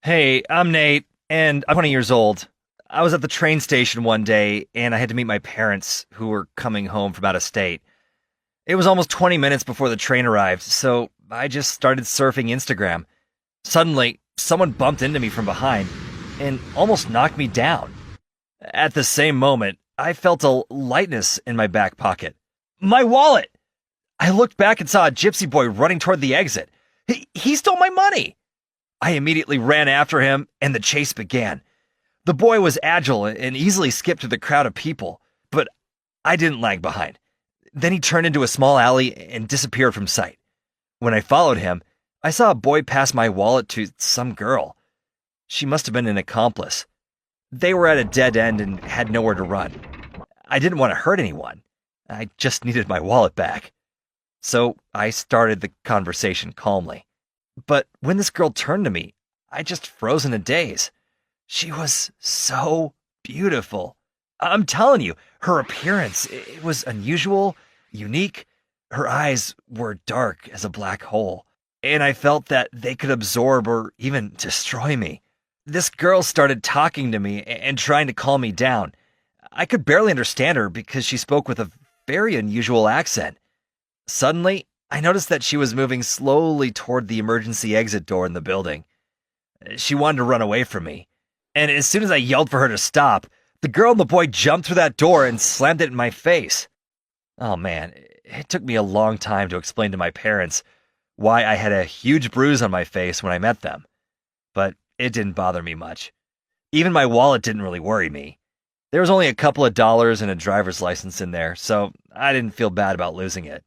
Hey, I'm Nate, and I'm 20 years old. I was at the train station one day, and I had to meet my parents, who were coming home from out of state. It was almost 20 minutes before the train arrived, so I just started surfing Instagram. Suddenly, someone bumped into me from behind and almost knocked me down. At the same moment, I felt a lightness in my back pocket. My wallet! I looked back and saw a gypsy boy running toward the exit. He stole my money! I immediately ran after him, and the chase began. The boy was agile and easily skipped through the crowd of people, but I didn't lag behind. Then he turned into a small alley and disappeared from sight. When I followed him, I saw a boy pass my wallet to some girl. She must have been an accomplice. They were at a dead end and had nowhere to run. I didn't want to hurt anyone. I just needed my wallet back. So I started the conversation calmly. But when this girl turned to me, I just froze in a daze. She was so beautiful. I'm telling you, her appearance, it was unusual, unique. Her eyes were dark as a black hole, and I felt that they could absorb or even destroy me. This girl started talking to me and trying to calm me down. I could barely understand her because she spoke with a very unusual accent. Suddenly, I noticed that she was moving slowly toward the emergency exit door in the building. She wanted to run away from me, and as soon as I yelled for her to stop, the girl and the boy jumped through that door and slammed it in my face. Oh man, it took me a long time to explain to my parents why I had a huge bruise on my face when I met them, but it didn't bother me much. Even my wallet didn't really worry me. There was only a couple of dollars and a driver's license in there, so I didn't feel bad about losing it.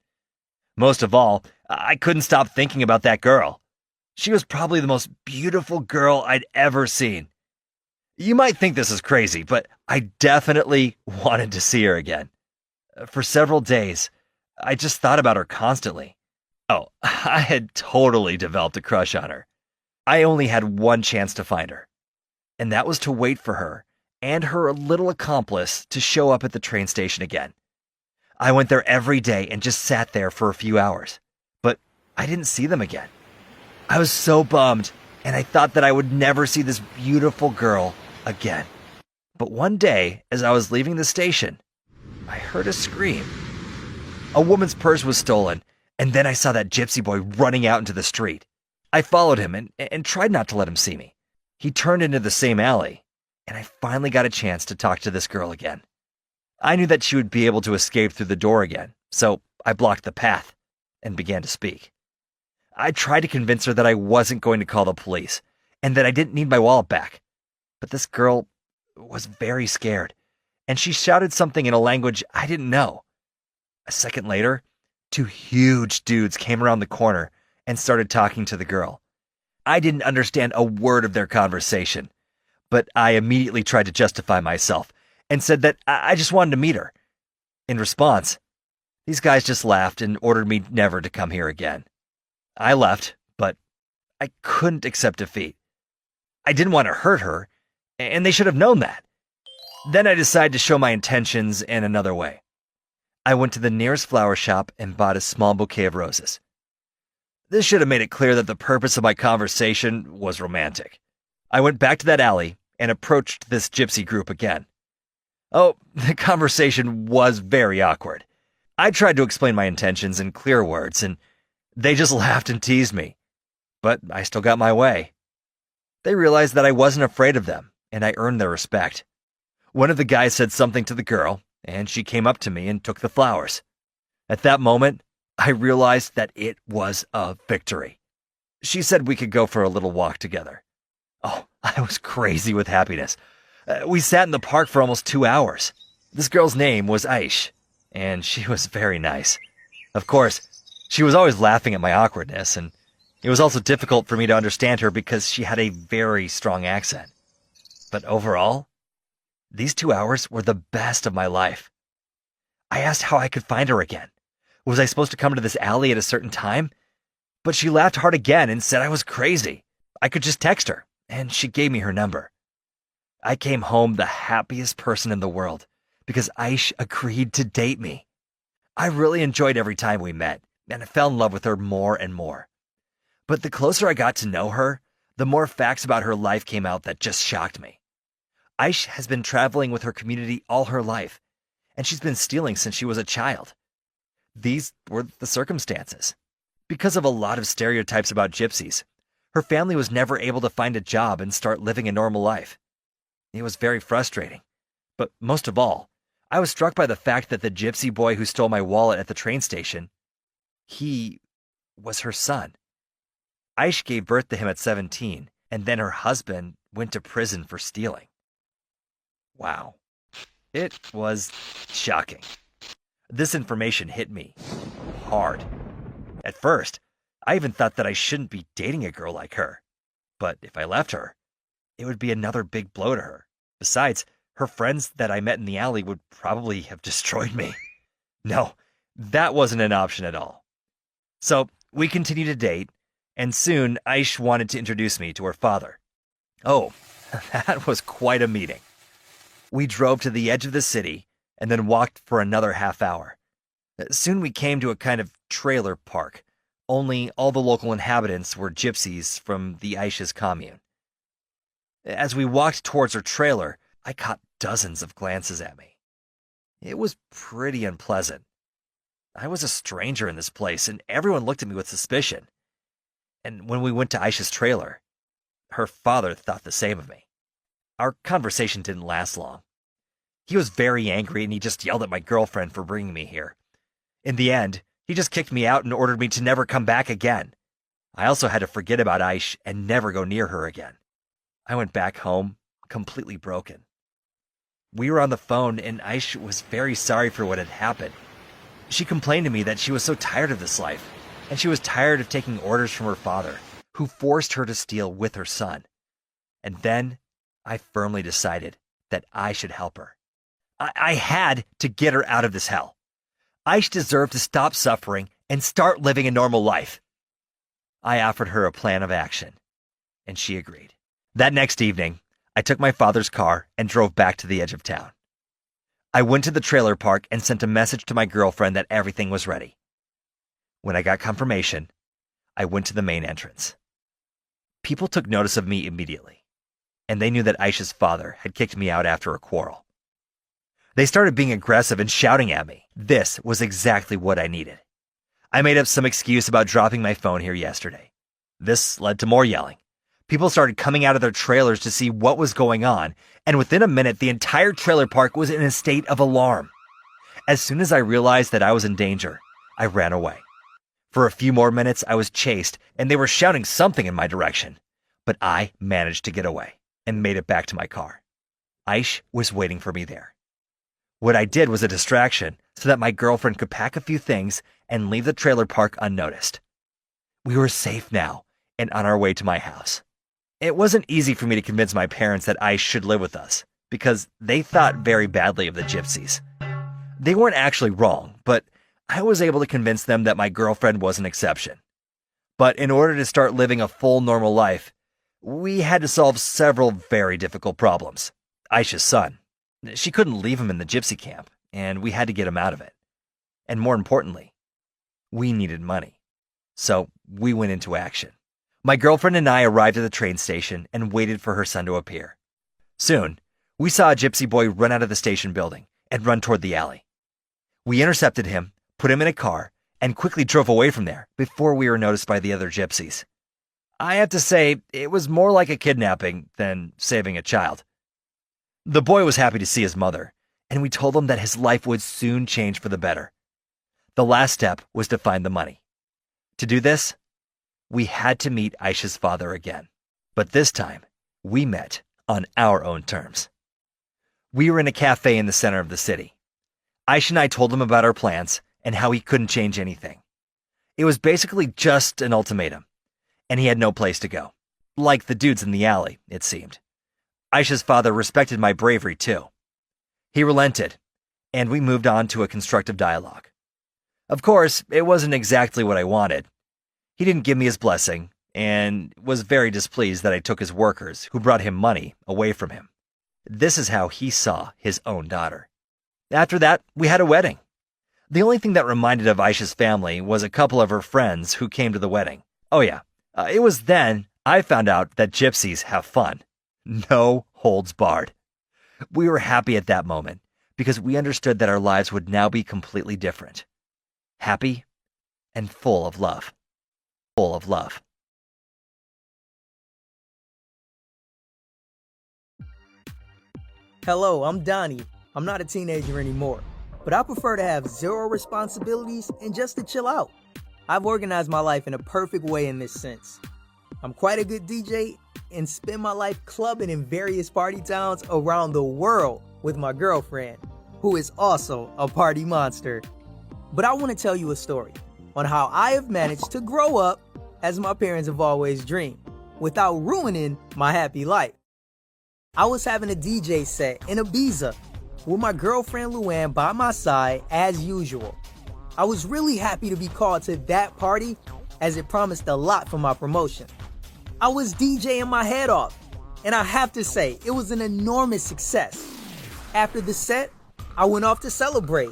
Most of all, I couldn't stop thinking about that girl. She was probably the most beautiful girl I'd ever seen. You might think this is crazy, but I definitely wanted to see her again. For several days, I just thought about her constantly. Oh, I had totally developed a crush on her. I only had one chance to find her, and that was to wait for her and her little accomplice to show up at the train station again. I went there every day and just sat there for a few hours, but I didn't see them again. I was so bummed, and I thought that I would never see this beautiful girl again. But one day, as I was leaving the station, I heard a scream. A woman's purse was stolen, and then I saw that gypsy boy running out into the street. I followed him and tried not to let him see me. He turned into the same alley, and I finally got a chance to talk to this girl again. I knew that she would be able to escape through the door again, so I blocked the path and began to speak. I tried to convince her that I wasn't going to call the police and that I didn't need my wallet back. But this girl was very scared, and she shouted something in a language I didn't know. A second later, two huge dudes came around the corner and started talking to the girl. I didn't understand a word of their conversation, but I immediately tried to justify myself and said that I just wanted to meet her. In response, these guys just laughed and ordered me never to come here again. I left, but I couldn't accept defeat. I didn't want to hurt her, and they should have known that. Then I decided to show my intentions in another way. I went to the nearest flower shop and bought a small bouquet of roses. This should have made it clear that the purpose of my conversation was romantic. I went back to that alley and approached this gypsy group again. Oh, the conversation was very awkward. I tried to explain my intentions in clear words, and they just laughed and teased me. But I still got my way. They realized that I wasn't afraid of them, and I earned their respect. One of the guys said something to the girl, and she came up to me and took the flowers. At that moment, I realized that it was a victory. She said we could go for a little walk together. Oh, I was crazy with happiness. We sat in the park for almost 2 hours. This girl's name was Aish, and she was very nice. Of course, she was always laughing at my awkwardness, and it was also difficult for me to understand her because she had a very strong accent. But overall, these 2 hours were the best of my life. I asked how I could find her again. Was I supposed to come to this alley at a certain time? But she laughed hard again and said I was crazy. I could just text her, and she gave me her number. I came home the happiest person in the world because Aish agreed to date me. I really enjoyed every time we met, and I fell in love with her more and more. But the closer I got to know her, the more facts about her life came out that just shocked me. Aish has been traveling with her community all her life, and she's been stealing since she was a child. These were the circumstances. Because of a lot of stereotypes about gypsies, her family was never able to find a job and start living a normal life. It was very frustrating. But most of all, I was struck by the fact that the gypsy boy who stole my wallet at the train station, he was her son. Aish gave birth to him at 17, and then her husband went to prison for stealing. Wow. It was shocking. This information hit me hard. At first, I even thought that I shouldn't be dating a girl like her. But if I left her, it would be another big blow to her. Besides, her friends that I met in the alley would probably have destroyed me. No, that wasn't an option at all. So we continued to date, and soon Aish wanted to introduce me to her father. Oh, that was quite a meeting. We drove to the edge of the city and then walked for another half hour. Soon we came to a kind of trailer park, only all the local inhabitants were gypsies from the Aisha's commune. As we walked towards her trailer, I caught dozens of glances at me. It was pretty unpleasant. I was a stranger in this place, and everyone looked at me with suspicion. And when we went to Aisha's trailer, her father thought the same of me. Our conversation didn't last long. He was very angry, and he just yelled at my girlfriend for bringing me here. In the end, he just kicked me out and ordered me to never come back again. I also had to forget about Aish and never go near her again. I went back home, completely broken. We were on the phone, and Aish was very sorry for what had happened. She complained to me that she was so tired of this life, and she was tired of taking orders from her father, who forced her to steal with her son. And then I firmly decided that I should help her. I had to get her out of this hell. Aish deserved to stop suffering and start living a normal life. I offered her a plan of action, and she agreed. That next evening, I took my father's car and drove back to the edge of town. I went to the trailer park and sent a message to my girlfriend that everything was ready. When I got confirmation, I went to the main entrance. People took notice of me immediately, and they knew that Aisha's father had kicked me out after a quarrel. They started being aggressive and shouting at me. This was exactly what I needed. I made up some excuse about dropping my phone here yesterday. This led to more yelling. People started coming out of their trailers to see what was going on, and within a minute, the entire trailer park was in a state of alarm. As soon as I realized that I was in danger, I ran away. For a few more minutes, I was chased, and they were shouting something in my direction. But I managed to get away and made it back to my car. Aish was waiting for me there. What I did was a distraction so that my girlfriend could pack a few things and leave the trailer park unnoticed. We were safe now and on our way to my house. It wasn't easy for me to convince my parents that I should live with us because they thought very badly of the gypsies. They weren't actually wrong, but I was able to convince them that my girlfriend was an exception. But in order to start living a full normal life, we had to solve several very difficult problems. Aisha's son. She couldn't leave him in the gypsy camp, and we had to get him out of it. And more importantly, we needed money. So we went into action. My girlfriend and I arrived at the train station and waited for her son to appear. Soon, we saw a gypsy boy run out of the station building and run toward the alley. We intercepted him, put him in a car, and quickly drove away from there before we were noticed by the other gypsies. I have to say, it was more like a kidnapping than saving a child. The boy was happy to see his mother, and we told him that his life would soon change for the better. The last step was to find the money. To do this, we had to meet Aisha's father again. But this time, we met on our own terms. We were in a cafe in the center of the city. Aisha and I told him about our plans and how he couldn't change anything. It was basically just an ultimatum, and he had no place to go. Like the dudes in the alley, it seemed. Aisha's father respected my bravery too. He relented, and we moved on to a constructive dialogue. Of course, it wasn't exactly what I wanted. He didn't give me his blessing, and was very displeased that I took his workers, who brought him money, away from him. This is how he saw his own daughter. After that, we had a wedding. The only thing that reminded of Aisha's family was a couple of her friends who came to the wedding. Oh yeah, it was then I found out that gypsies have fun. No holds barred. We were happy at that moment because we understood that our lives would now be completely different. Happy and full of love. Full of love. Hello, I'm Donnie. I'm not a teenager anymore, but I prefer to have zero responsibilities and just to chill out. I've organized my life in a perfect way in this sense. I'm quite a good DJ and spend my life clubbing in various party towns around the world with my girlfriend, who is also a party monster. But I want to tell you a story on how I have managed to grow up as my parents have always dreamed, without ruining my happy life. I was having a DJ set in Ibiza with my girlfriend Luann by my side as usual. I was really happy to be called to that party as it promised a lot for my promotion. I was DJing my head off, and I have to say, it was an enormous success. After the set, I went off to celebrate.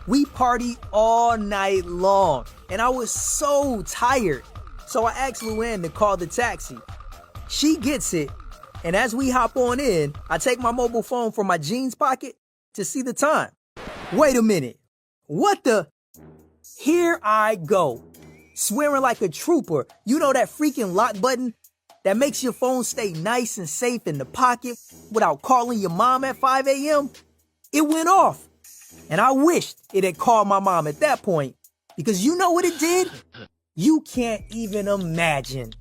We partied all night long, and I was so tired. So I asked Luann to call the taxi. She gets it, and as we hop on in, I take my mobile phone from my jeans pocket to see the time. Wait a minute. What the? Here I go. Swearing like a trooper. You know that freaking lock button that makes your phone stay nice and safe in the pocket without calling your mom at 5 a.m.? It went off. And I wished it had called my mom at that point, because you know what it did? You can't even imagine.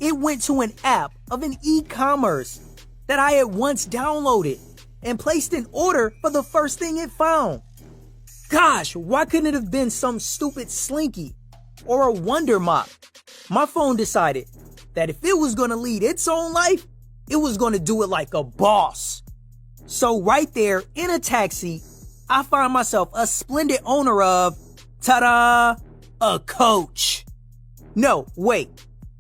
It went to an app of an e-commerce that I had once downloaded and placed an order for the first thing it found. Gosh, why couldn't it have been some stupid Slinky or a Wonder Mop? My phone decided that if it was going to lead its own life, it was going to do it like a boss. So right there in a taxi, I find myself a splendid owner of, ta-da, a coach. No, wait,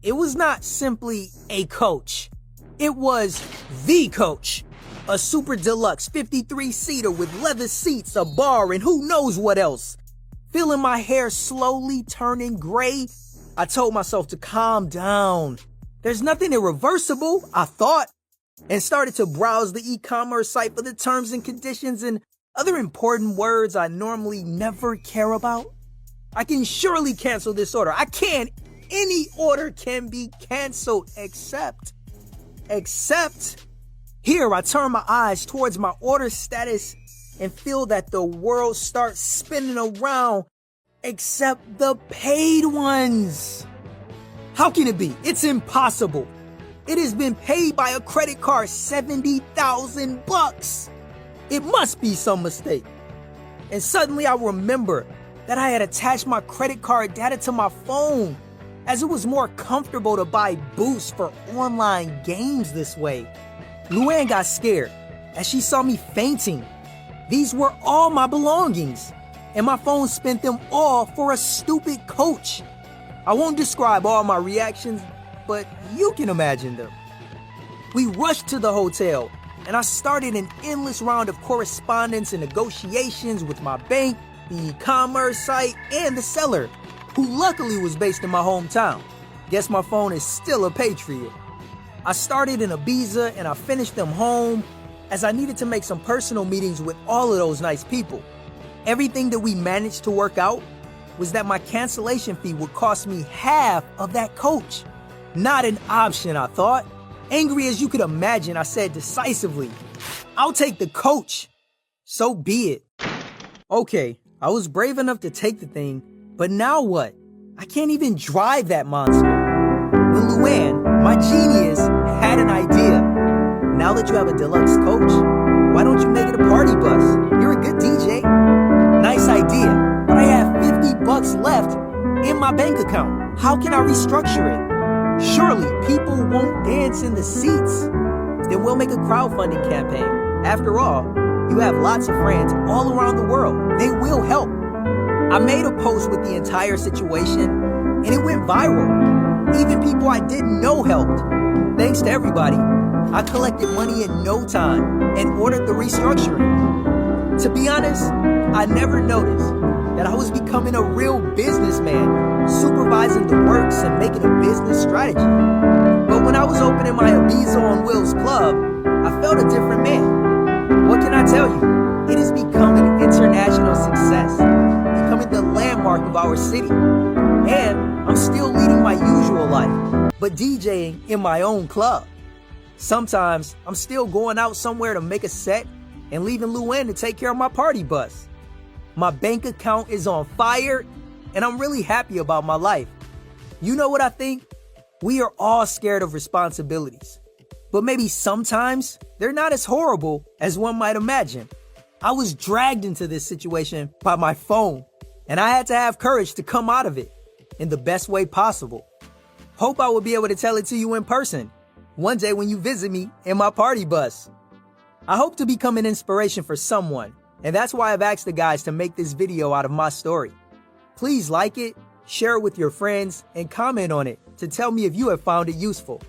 it was not simply a coach. It was the coach. A super deluxe 53-seater with leather seats, a bar, and who knows what else. Feeling my hair slowly turning gray, I told myself to calm down. There's nothing irreversible, I thought, and started to browse the e-commerce site for the terms and conditions and other important words I normally never care about. I can surely cancel this order. I can. Any order can be canceled except. Here I turn my eyes towards my order status and feel that the world starts spinning around except the paid ones. How can it be? It's impossible. It has been paid by a credit card $70,000. It must be some mistake. And suddenly I remember that I had attached my credit card data to my phone, as it was more comfortable to buy boosts for online games this way. Luann got scared as she saw me fainting. These were all my belongings, and my phone spent them all for a stupid coach. I won't describe all my reactions, but you can imagine them. We rushed to the hotel, and I started an endless round of correspondence and negotiations with my bank, the e-commerce site, and the seller, who luckily was based in my hometown. Guess my phone is still a patriot. I started in Ibiza and I finished them home, as I needed to make some personal meetings with all of those nice people. Everything that we managed to work out was that my cancellation fee would cost me half of that coach. Not an option, I thought. Angry as you could imagine, I said decisively, "I'll take the coach." So be it. Okay, I was brave enough to take the thing, but now what? I can't even drive that monster. When Luann, my genius, had an idea. Now that you have a deluxe coach, why don't you make it a party bus? You're a good DJ. Nice idea, but I have $50 left in my bank account. How can I restructure it? Surely people won't dance in the seats. Then we'll make a crowdfunding campaign. After all, you have lots of friends all around the world. They will help. I made a post with the entire situation, and it went viral. Even people I didn't know helped. Thanks to everybody, I collected money in no time and ordered the restructuring. To be honest, I never noticed that I was becoming a real businessman, supervising the works and making a business strategy. But when I was opening my Ibiza on Wheels club, I felt a different man. What can I tell you? It has become an international success, becoming the landmark of our city. And I'm still leading my usual life, but DJing in my own club. Sometimes I'm still going out somewhere to make a set and leaving Luann to take care of my party bus. My bank account is on fire, and I'm really happy about my life. You know what I think? We are all scared of responsibilities, but maybe sometimes they're not as horrible as one might imagine. I was dragged into this situation by my phone, and I had to have courage to come out of it in the best way possible. Hope I will be able to tell it to you in person one day when you visit me in my party bus. I hope to become an inspiration for someone, and that's why I've asked the guys to make this video out of my story. Please like it, share it with your friends, and comment on it to tell me if you have found it useful.